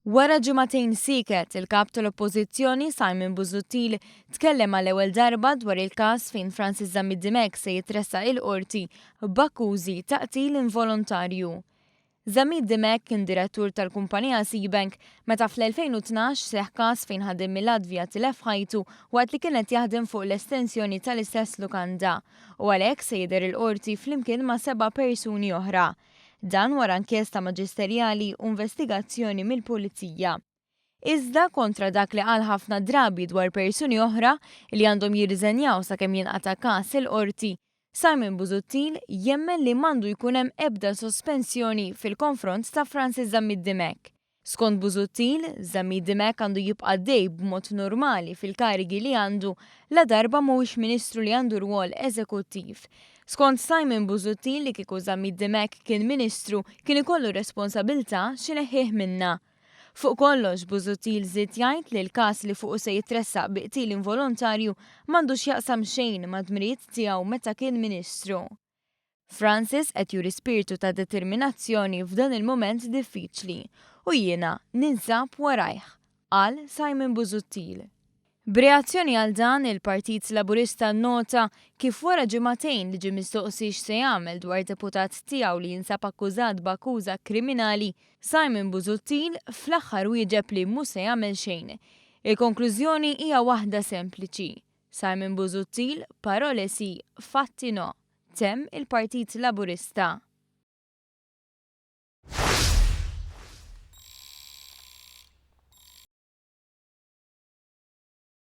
Wara ġimagħtejn siket, il-kap tal-Oppożizzjoni Simon Busuttil tkellem għall-ewwel darba dwar il-każ fejn Francis Zamid-Dimek se jitressaq il-qorti b'akkużi ta' qtil involontarju. Zamid-Dimek kien direttur tal-kumpanija Seabank meta fl-2012 seħħ każ fejn ħadem mill-Latvja tilef ħajtu waqt li kienet jaħdem fuq l-estensjoni tal-istess lukanda u għalhekk se jidher il-qorti flimkien ma' 7 persuni oħra. Dan wara inkjesta maġisterjali u investigazzjoni mill-Pulizija. Iżda kontra dak li qal ħafna drabi dwar persuni oħra li għandhom jirriżenjaw sakemm jinqata' każ il-qorti, Simon Busuttil jemmen li m'għandu jkun hemm ebda sospensjoni fil-konfront ta' Francis Zamid-Dimek. Skont Busuttil, Zamid-Dimek għandu jibqa' dej b'mod normali fil-karigi li għandu la darba mhuwiex Ministru li għandu rwol eżekuttiv. Skont Simon Busuttil li kieku Zamid-Dimek kien Ministru kien ikollu responsabilità x'neħħih minna. Fuq kollox Busuttil żied jgħid li l-każ li fuq se jitressaq bi qtil involontarju m'għandux jaqsam xejn mad-dmirijiet tiegħu meta kien Ministru. Francis qed juri spiritu ta' determinazzjoni f'dan il-mument diffiċli u jiena ninsab warajh, qal Simon Busuttil. B'reazzjoni għal dan il-Partit Laburista nota kif wara ġimagħtejn li ġie mistoqsi x'se jagħmel dwar deputat tiegħu li jinsab akkużat b'akkuża kriminali, Simon Busuttil fl-aħħar wieġeb li mhux se jagħmel xejn. Il-konklużjoni hija waħda sempliċi. Simon Busuttil parole si, fatti no. Temm il-Partit Laburista.